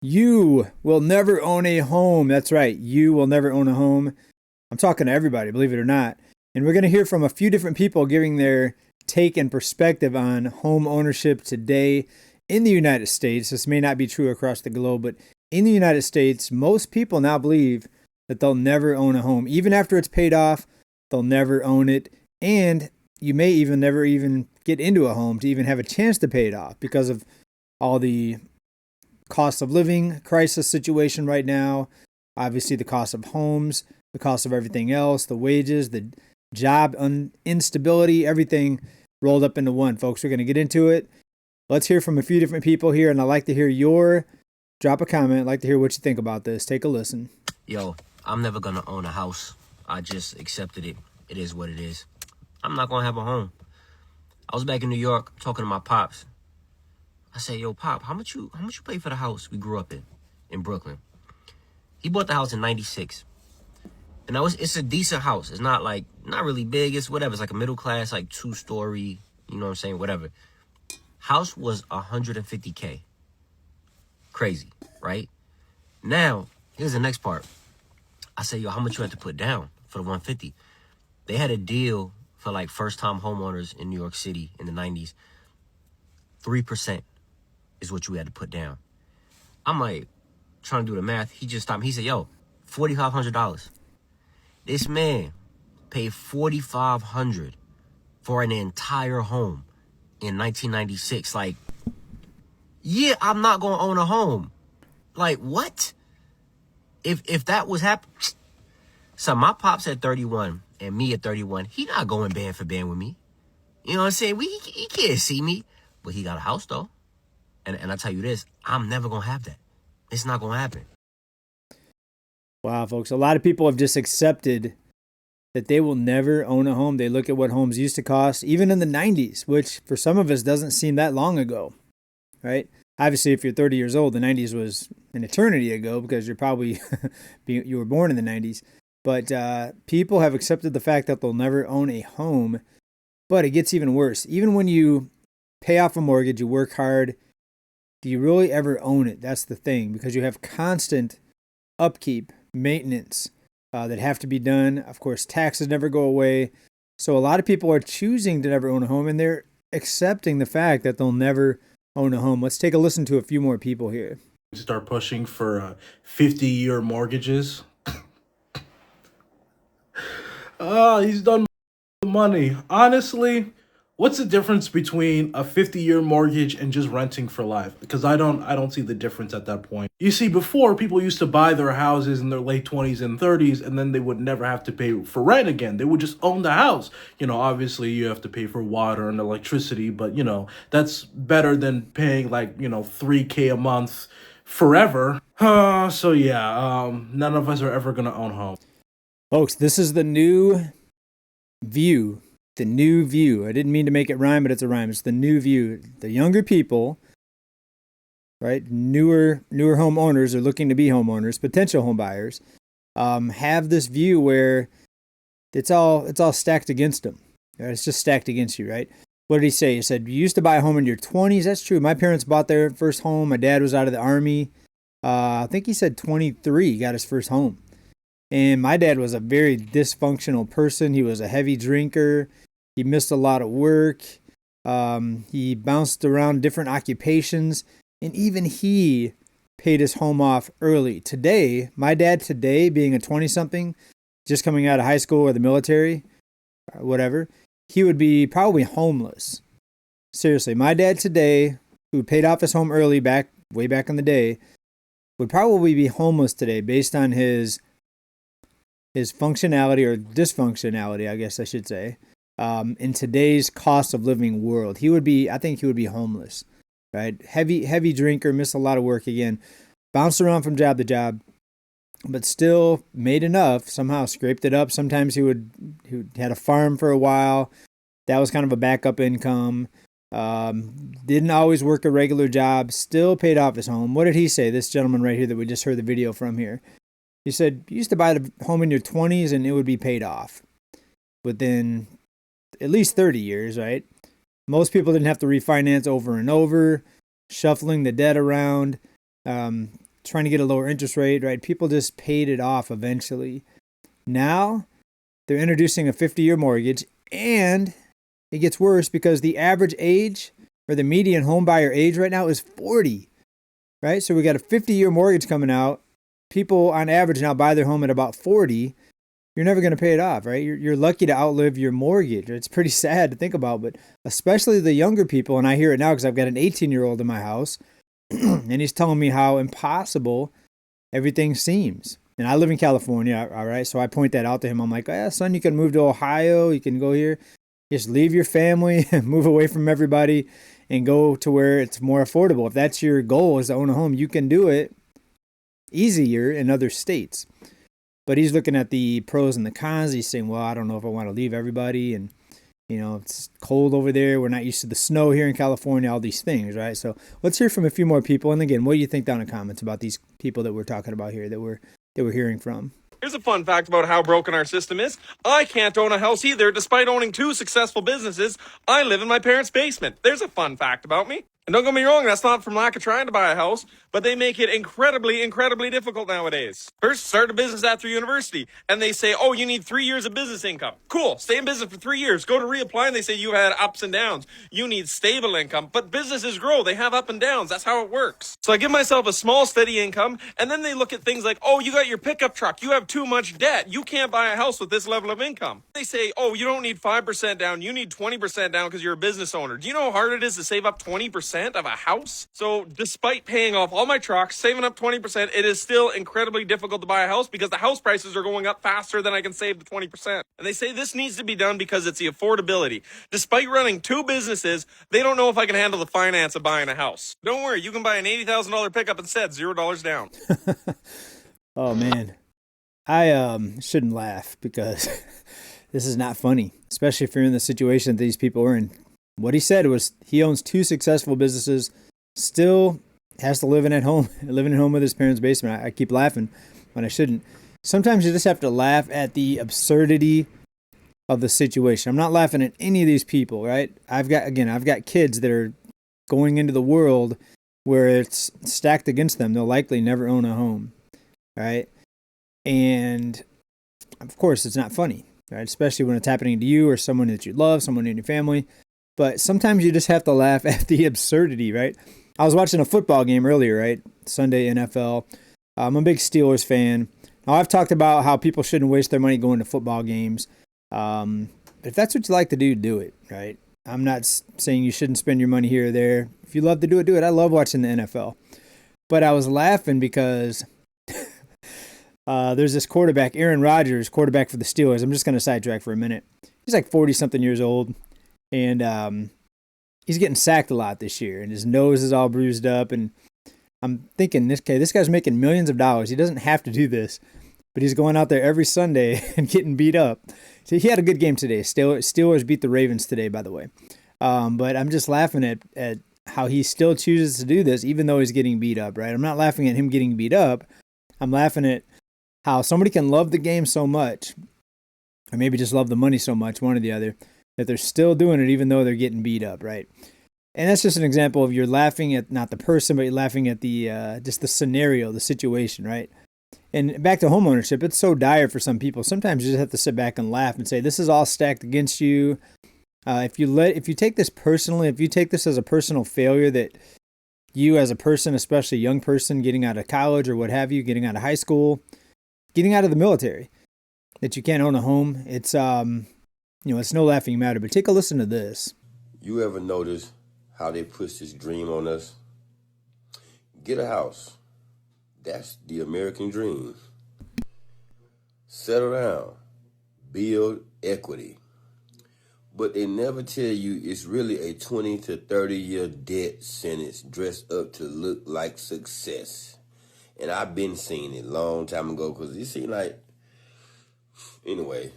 You will never own a home. That's right. You will never own a home. I'm talking to everybody, believe it or not. And we're going to hear from a few different people giving their take and perspective on home ownership today in the United States. This may not be true across the globe, but in the United States, most people now believe that they'll never own a home. Even after it's paid off, they'll never own it. And you may even never even get into a home to even have a chance to pay it off because of all the cost of living crisis situation right now. Obviously, the cost of homes, the cost of everything else, the wages, the job instability, everything rolled up into one. Folks, we're going to get into it. Let's hear from a few different people here, and I'd like to hear drop a comment. I'd like to hear what you think about this. Take a listen. Yo, I'm never going to own a house. I just accepted it. It is what it is. I'm not going to have a home. I was back in New York talking to my pops. I said, yo, Pop, how much you pay for the house we grew up in Brooklyn? He bought the house in 96. And it's a decent house. It's not really big. It's whatever. It's like a middle class, like 2-story, you know what I'm saying? Whatever. House was $150K. Crazy, right? Now, here's the next part. I said, yo, how much you had to put down for the 150? They had a deal for like first time homeowners in New York City in the 90s. 3% is what you had to put down. I'm like, trying to do the math. He just stopped me. He said, yo, $4,500. This man paid $4,500 for an entire home in 1996. Like, yeah, I'm not going to own a home. Like, what? If that was happening, so my pops at 31 and me at 31, he not going band for band with me. You know what I'm saying? He can't see me, but he got a house though. And I tell you this, I'm never going to have that. It's not going to happen. Wow, folks. A lot of people have just accepted that they will never own a home. They look at what homes used to cost, even in the 90s, which for some of us doesn't seem that long ago, right? Obviously, if you're 30 years old, the 90s was an eternity ago because you're probably, you were born in the 90s. But people have accepted the fact that they'll never own a home. But it gets even worse. Even when you pay off a mortgage, you work hard, do you really ever own it? That's the thing, because you have constant upkeep, maintenance that have to be done. Of course, taxes never go away. So a lot of people are choosing to never own a home, and they're accepting the fact that they'll never own a home. Let's take a listen to a few more people here. Start pushing for 50-year mortgages. He's done money. Honestly, what's the difference between a 50-year mortgage and just renting for life? Because I don't see the difference at that point. You see, before people used to buy their houses in their late 20s and 30s, and then they would never have to pay for rent again. They would just own the house. Obviously you have to pay for water and electricity, but that's better than paying 3K a month forever. So yeah, none of us are ever gonna own homes. Folks, this is the new view. The new view. I didn't mean to make it rhyme, but it's a rhyme. It's the new view. The younger people, right? Newer homeowners are looking to be homeowners, potential home buyers, have this view where it's all stacked against them. Right? It's just stacked against you, right? What did he say? He said, you used to buy a home in your 20s. That's true. My parents bought their first home. My dad was out of the Army. I think he said 23, he got his first home. And my dad was a very dysfunctional person. He was a heavy drinker. He missed a lot of work. He bounced around different occupations. And even he paid his home off early. Today, my dad today, being a 20-something, just coming out of high school or the military, or whatever, he would be probably homeless. Seriously, my dad today, who paid off his home early way back in the day, would probably be homeless today based on his functionality or dysfunctionality, I guess I should say, in today's cost of living world. I think he would be homeless, right? Heavy drinker, missed a lot of work again, bounced around from job to job, but still made enough, somehow scraped it up. Sometimes he had a farm for a while. That was kind of a backup income. Didn't always work a regular job, still paid off his home. What did he say? This gentleman right here that we just heard the video from here. He said, you used to buy the home in your 20s and it would be paid off within at least 30 years, right? Most people didn't have to refinance over and over, shuffling the debt around. trying to get a lower interest rate, right? People just paid it off eventually. Now they're introducing a 50-year mortgage, and it gets worse because the average age or the median home buyer age right now is 40, right? So we got a 50-year mortgage coming out. People on average now buy their home at about 40. You're never going to pay it off, right? You're lucky to outlive your mortgage. It's pretty sad to think about, but especially the younger people, and I hear it now because I've got an 18-year-old in my house, and he's telling me how impossible everything seems. And I live in California, all right? So I point that out to him. I'm like, son, you can move to Ohio. You can go here. Just leave your family, move away from everybody, and go to where it's more affordable. If that's your goal, is to own a home, you can do it easier in other states. But he's looking at the pros and the cons. He's saying, well, I don't know if I want to leave everybody. And, it's cold over there. We're not used to the snow here in California, all these things, right? So let's hear from a few more people. And again, what do you think down in the comments about these people that we're talking about here that we're hearing from? Here's a fun fact about how broken our system is. I can't own a house either. Despite owning 2 successful businesses, I live in my parents' basement. There's a fun fact about me. And don't get me wrong, that's not from lack of trying to buy a house, but they make it incredibly, incredibly difficult nowadays. First, start a business after university, and they say, oh, you need 3 years of business income. Cool, stay in business for 3 years. Go to reapply, and they say you had ups and downs. You need stable income, but businesses grow. They have up and downs. That's how it works. So I give myself a small, steady income, and then they look at things like, oh, you got your pickup truck. You have too much debt. You can't buy a house with this level of income. They say, oh, you don't need 5% down. You need 20% down because you're a business owner. Do you know how hard it is to save up 20% of a house? So despite paying off all my trucks, saving up 20%, it is still incredibly difficult to buy a house because the house prices are going up faster than I can save the 20%. And they say this needs to be done because it's the affordability. Despite running 2 businesses, they don't know if I can handle the finance of buying a house. Don't worry, you can buy an $80,000 pickup instead, $0 down. Oh man, I shouldn't laugh because this is not funny, especially if you're in the situation that these people are in. What he said was he owns 2 successful businesses, still has to live living at home with his parents' basement. I keep laughing when I shouldn't. Sometimes you just have to laugh at the absurdity of the situation. I'm not laughing at any of these people, right? I've got kids that are going into the world where it's stacked against them. They'll likely never own a home, right? And of course, it's not funny, right? Especially when it's happening to you or someone that you love, someone in your family. But sometimes you just have to laugh at the absurdity, right? I was watching a football game earlier, right? Sunday NFL. I'm a big Steelers fan. Now, I've talked about how people shouldn't waste their money going to football games. If that's what you like to do, do it, right? I'm not saying you shouldn't spend your money here or there. If you love to do it, do it. I love watching the NFL. But I was laughing because there's this quarterback, Aaron Rodgers, quarterback for the Steelers. I'm just going to sidetrack for a minute. He's like 40-something years old. And he's getting sacked a lot this year, and his nose is all bruised up. And I'm thinking, this guy's making millions of dollars. He doesn't have to do this, but he's going out there every Sunday and getting beat up. So he had a good game today. Steelers beat the Ravens today, by the way. But I'm just laughing at how he still chooses to do this, even though he's getting beat up, right? I'm not laughing at him getting beat up. I'm laughing at how somebody can love the game so much, or maybe just love the money so much, one or the other, that they're still doing it even though they're getting beat up, right? And that's just an example of you're laughing at not the person, but you're laughing at the just the scenario, the situation, right? And back to homeownership, it's so dire for some people. Sometimes you just have to sit back and laugh and say, this is all stacked against you. If you take this personally, if you take this as a personal failure that you as a person, especially a young person getting out of college or what have you, getting out of high school, getting out of the military, that you can't own a home, it's it's no laughing matter. But take a listen to this. You ever notice how they push this dream on us? Get a house. That's the American dream. Settle down. Build equity. But they never tell you it's really a 20 to 30-year debt sentence dressed up to look like success. And I've been seeing it a long time ago because it seemed like... Anyway,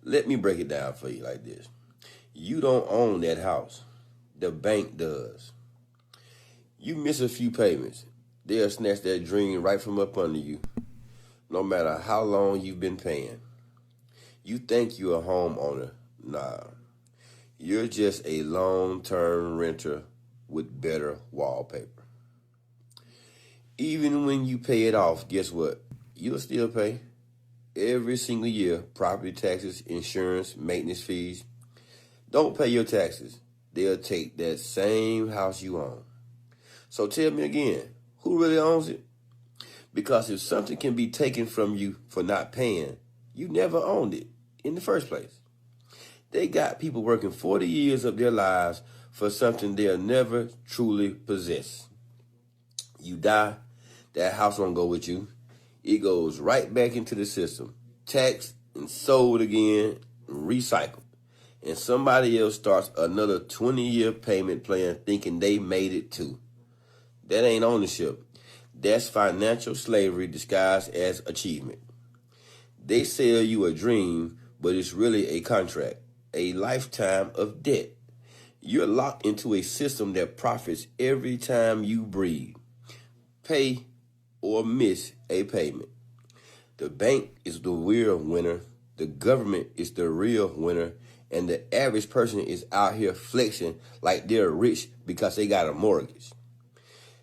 let me break it down for you like this. You don't own that house. The bank does. You miss a few payments, they'll snatch that dream right from up under you, no matter how long you've been paying. You think you're a homeowner. Nah. You're just a long-term renter with better wallpaper. Even when you pay it off, guess what? You'll still pay every single year property taxes, insurance, maintenance fees. Don't pay your taxes. They'll take that same house you own. So tell me again, who really owns it? Because if something can be taken from you for not paying, you never owned it in the first place. They got people working 40 years of their lives for something they'll never truly possess. You die, that house won't go with you. It goes right back into the system, taxed and sold again, recycled. And somebody else starts another 20-year payment plan thinking they made it too. That ain't ownership. That's financial slavery disguised as achievement. They sell you a dream, but it's really a contract, a lifetime of debt. You're locked into a system that profits every time you breathe, pay, or miss a payment. The bank is the real winner, the government is the real winner, and the average person is out here flexing like they're rich because they got a mortgage.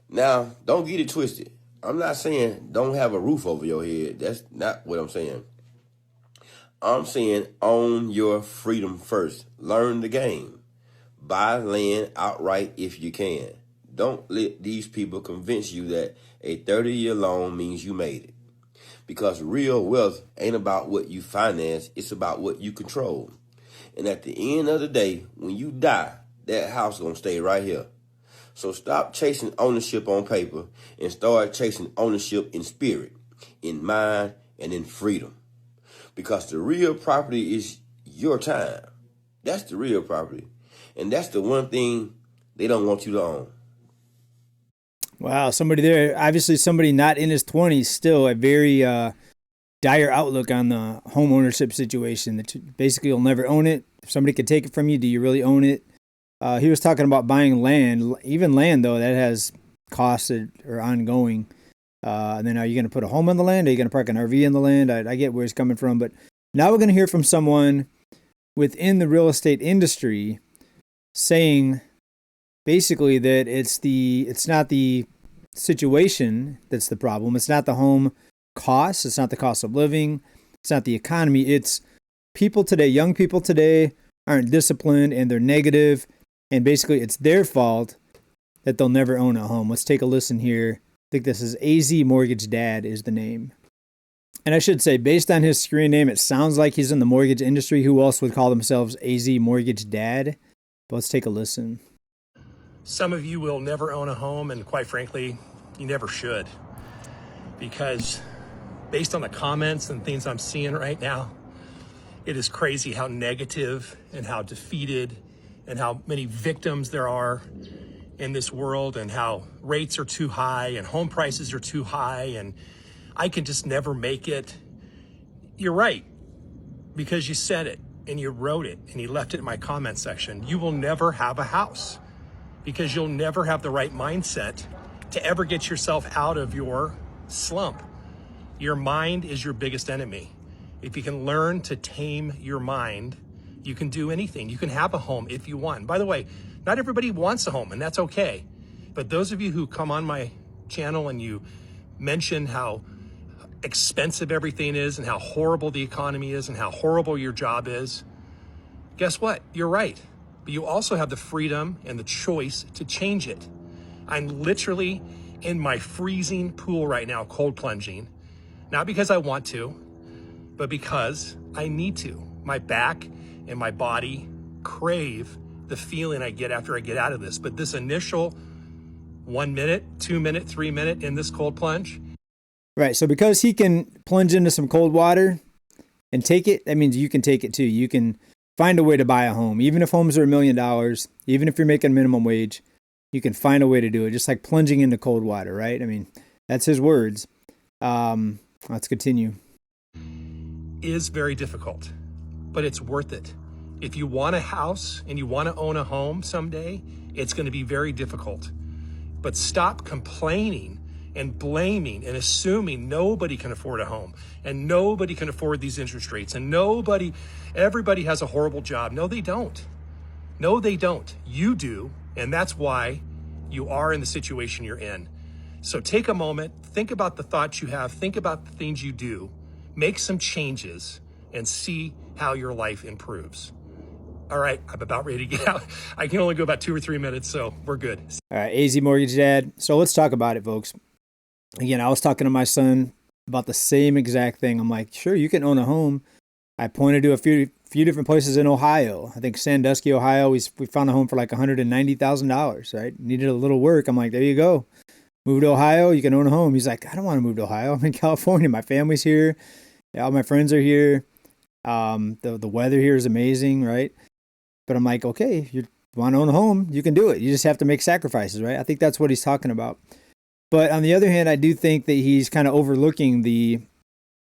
Now, don't get it twisted. I'm not saying don't have a roof over your head. That's not what I'm saying. I'm saying own your freedom first. Learn the game. Buy land outright if you can. Don't let these people convince you that a 30-year loan means you made it. Because real wealth ain't about what you finance, it's about what you control. And at the end of the day, when you die, that house is going to stay right here. So stop chasing ownership on paper and start chasing ownership in spirit, in mind, and in freedom. Because the real property is your time. That's the real property. And that's the one thing they don't want you to own. Wow, somebody there, obviously somebody not in his 20s, still a very dire outlook on the home ownership situation. That basically you'll never own it. If somebody could take it from you, do you really own it? He was talking about buying land, even land though, that has costs that are ongoing. And then are you going to put a home on the land? Are you going to park an RV in the land? I get where he's coming from, but now we're going to hear from someone within the real estate industry saying basically that it's not the situation that's the problem. It's not the home costs. It's not the cost of living. It's not the economy. It's people today, young people today aren't disciplined and they're negative. And basically it's their fault that they'll never own a home. Let's take a listen here. I think this is AZ Mortgage Dad is the name. And I should say, based on his screen name, it sounds like he's in the mortgage industry. Who else would call themselves AZ Mortgage Dad? But let's take a listen. Some of you will never own a home, and quite frankly, you never should. Because based on the comments and things I'm seeing right now, it is crazy how negative and how defeated and how many victims there are in this world, and how rates are too high and home prices are too high and I can just never make it. You're right, because you said it and you wrote it and you left it in my comment section. You will never have a house because you'll never have the right mindset to ever get yourself out of your slump. Your mind is your biggest enemy. If you can learn to tame your mind, you can do anything. You can have a home if you want. By the way, not everybody wants a home, and that's okay. But those of you who come on my channel and you mention how expensive everything is and how horrible the economy is and how horrible your job is, guess what? You're right. But you also have the freedom and the choice to change it. I'm literally in my freezing pool right now, cold plunging, not because I want to, but because I need to. My back and my body crave the feeling I get after I get out of this. But this initial 1 minute, 2 minute, 3 minute in this cold plunge. Right. So because he can plunge into some cold water and take it, that means you can take it too. You can find a way to buy a home. Even if homes are $1 million, even if you're making minimum wage, you can find a way to do it. Just like plunging into cold water, right? I mean, that's his words. Let's continue. Is very difficult, but it's worth it. If you want a house and you want to own a home someday, it's going to be very difficult. But stop complaining and blaming and assuming nobody can afford a home and nobody can afford these interest rates and everybody has a horrible job. No, they don't. No, they don't. You do. And that's why you are in the situation you're in. So take a moment, think about the thoughts you have, think about the things you do, make some changes, and see how your life improves. All right, I'm about ready to get out. I can only go about 2 or 3 minutes, so we're good. All right, AZ Mortgage Dad. So let's talk about it, folks. Again, I was talking to my son about the same exact thing. I'm like, sure, you can own a home. I pointed to a few different places in Ohio. I think Sandusky, Ohio, we found a home for like $190,000, right? Needed a little work. I'm like, there you go. Move to Ohio, you can own a home. He's like, I don't want to move to Ohio. I'm in California. My family's here. All my friends are here. The weather here is amazing, right? But I'm like, okay, if you want to own a home, you can do it. You just have to make sacrifices, right? I think that's what he's talking about. But on the other hand, I do think that he's kind of overlooking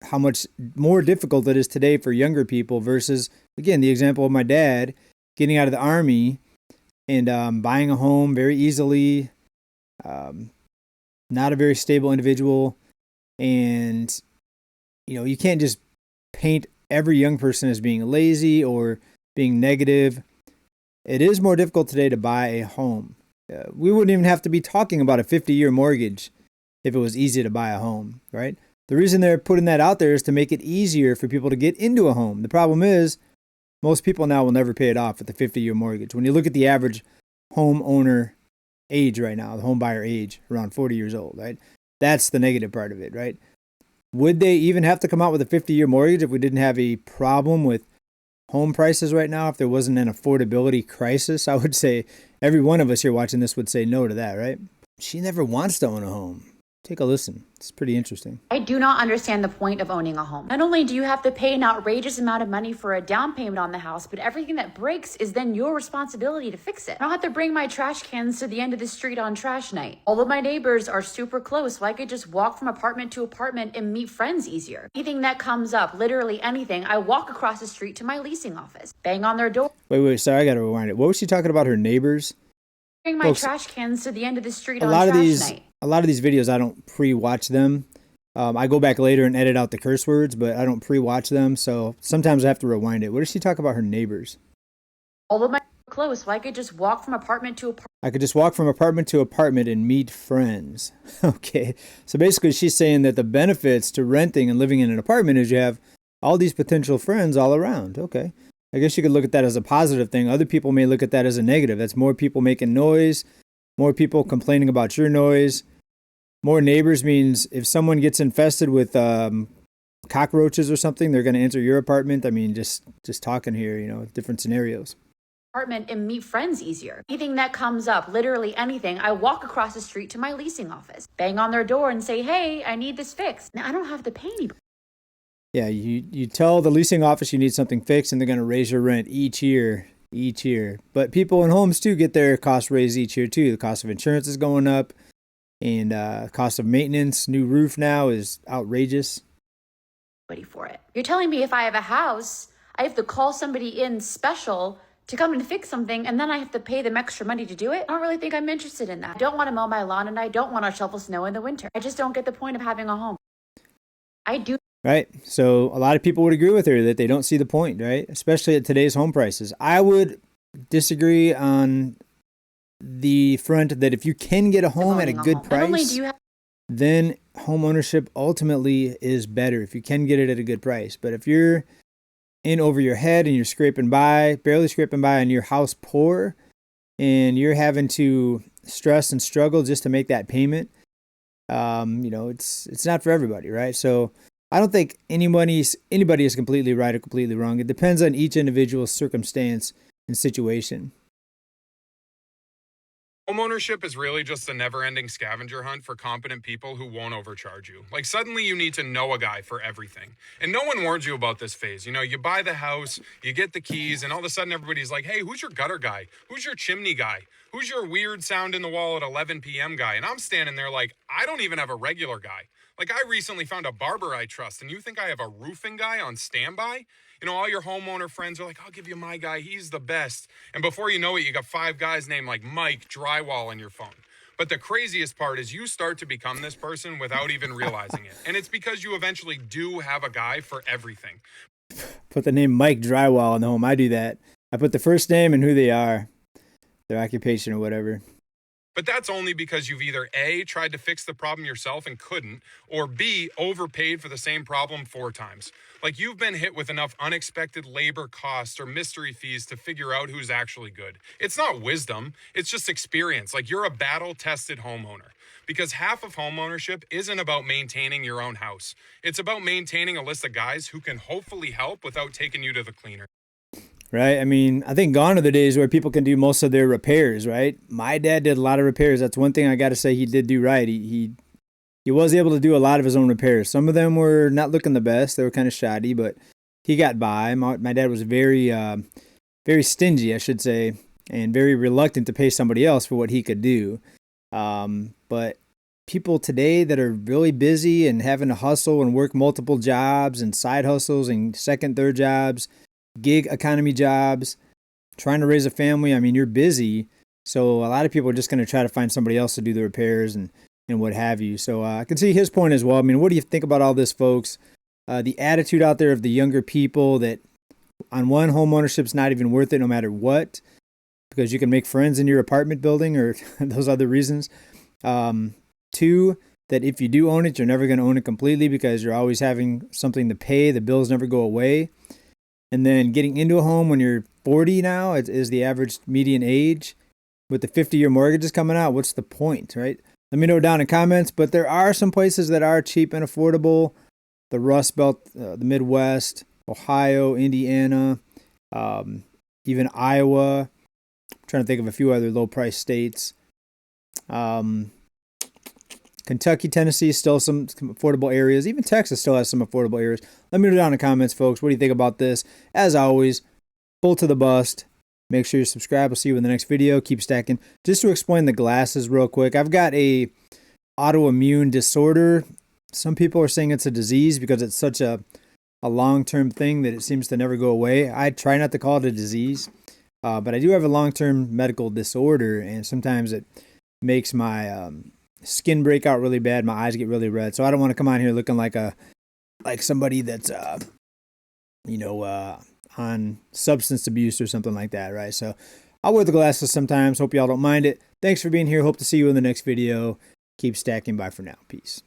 how much more difficult it is today for younger people versus, again, the example of my dad getting out of the Army and buying a home very easily, not a very stable individual. And, you can't just paint every young person as being lazy or being negative. It is more difficult today to buy a home. We wouldn't even have to be talking about a 50-year mortgage if it was easy to buy a home, right? The reason they're putting that out there is to make it easier for people to get into a home. The problem is most people now will never pay it off with the 50-year mortgage. When you look at the average homeowner age right now, the home buyer age, around 40 years old, right? That's the negative part of it, right? Would they even have to come out with a 50-year mortgage if we didn't have a problem with home prices right now? If there wasn't an affordability crisis, I would say every one of us here watching this would say no to that, right? She never wants to own a home. Take a listen. It's pretty interesting. I do not understand the point of owning a home. Not only do you have to pay an outrageous amount of money for a down payment on the house, but everything that breaks is then your responsibility to fix it. I don't have to bring my trash cans to the end of the street on trash night. All of my neighbors are super close, so I could just walk from apartment to apartment and meet friends easier. Anything that comes up, literally anything, I walk across the street to my leasing office, bang on their door. Wait, sorry, I got to rewind it. What was she talking about, her neighbors? Bring my trash cans to the end of the street on trash night. A lot of these videos, I don't pre-watch them. I go back later and edit out the curse words, but I don't pre-watch them. So sometimes I have to rewind it. What does she talk about her neighbors? All of my close, so I could just walk from apartment to apartment. I could just walk from apartment to apartment and meet friends. Okay. So basically she's saying that the benefits to renting and living in an apartment is you have all these potential friends all around. Okay. I guess you could look at that as a positive thing. Other people may look at that as a negative. That's more people making noise, more people complaining about your noise. More neighbors means if someone gets infested with cockroaches or something, they're going to enter your apartment. I mean, just talking here, different scenarios. Apartment and meet friends easier. Anything that comes up, literally anything, I walk across the street to my leasing office, bang on their door and say, hey, I need this fixed. Now I don't have to pay anybody. Yeah, you tell the leasing office you need something fixed and they're going to raise your rent each year. But people in homes too get their costs raised each year too. The cost of insurance is going up. And cost of maintenance, new roof now is outrageous. For it. You're telling me if I have a house, I have to call somebody in special to come and fix something, and then I have to pay them extra money to do it? I don't really think I'm interested in that. I don't want to mow my lawn, and I don't want to shovel snow in the winter. I just don't get the point of having a home. I do. Right. So a lot of people would agree with her that they don't see the point, right? Especially at today's home prices. I would disagree on the front that if you can get a home at a good price, then home ownership ultimately is better if you can get it at a good price. But if you're in over your head and you're scraping by, barely scraping by, and your house poor, and you're having to stress and struggle just to make that payment, it's not for everybody, right? So I don't think anybody is completely right or completely wrong. It depends on each individual's circumstance and situation. Homeownership is really just a never-ending scavenger hunt for competent people who won't overcharge you. Like, suddenly you need to know a guy for everything. And no one warns you about this phase. You buy the house, you get the keys, and all of a sudden everybody's like, hey, who's your gutter guy? Who's your chimney guy? Who's your weird sound in the wall at 11 p.m. guy? And I'm standing there like, I don't even have a regular guy. Like, I recently found a barber I trust, and you think I have a roofing guy on standby? All your homeowner friends are like, I'll give you my guy. He's the best. And before you know it, you got 5 guys named like Mike Drywall on your phone. But the craziest part is you start to become this person without even realizing it. And it's because you eventually do have a guy for everything. Put the name Mike Drywall in the home. I do that. I put the first name and who they are, their occupation or whatever. But that's only because you've either A, tried to fix the problem yourself and couldn't, or B, overpaid for the same problem 4 times. Like, you've been hit with enough unexpected labor costs or mystery fees to figure out who's actually good. It's not wisdom, it's just experience. Like, you're a battle-tested homeowner. Because half of homeownership isn't about maintaining your own house. It's about maintaining a list of guys who can hopefully help without taking you to the cleaner. Right? I mean, I think gone are the days where people can do most of their repairs, right? My dad did a lot of repairs. That's one thing I got to say he did do right. He was able to do a lot of his own repairs. Some of them were not looking the best. They were kind of shoddy, but he got by. My dad was very stingy, I should say, and very reluctant to pay somebody else for what he could do. But people today that are really busy and having to hustle and work multiple jobs and side hustles and second, third jobs, gig economy jobs, trying to raise a family. I mean, you're busy. So a lot of people are just going to try to find somebody else to do the repairs and what have you. So I can see his point as well. I mean, what do you think about all this, folks? The attitude out there of the younger people that on one, home ownership's not even worth it no matter what, because you can make friends in your apartment building or those other reasons. 2, that if you do own it, you're never going to own it completely because you're always having something to pay. The bills never go away. And then getting into a home when you're 40 now is the average median age. With the 50-year mortgages coming out, what's the point, right? Let me know down in comments. But there are some places that are cheap and affordable. The Rust Belt, the Midwest, Ohio, Indiana, even Iowa. I'm trying to think of a few other low-price states. Kentucky, Tennessee, still some affordable areas. Even Texas still has some affordable areas. Let me know down in the comments, folks. What do you think about this? As always, full to the bust. Make sure you subscribe. I'll see you in the next video. Keep stacking. Just to explain the glasses real quick. I've got a autoimmune disorder. Some people are saying it's a disease because it's such a long-term thing that it seems to never go away. I try not to call it a disease, but I do have a long-term medical disorder, and sometimes it makes my skin break out really bad. My eyes get really red. So I don't want to come on here looking like somebody that's on substance abuse or something like that, right? So I'll wear the glasses sometimes. Hope y'all don't mind it. Thanks for being here. Hope to see you in the next video. Keep stacking. Bye for now. Peace.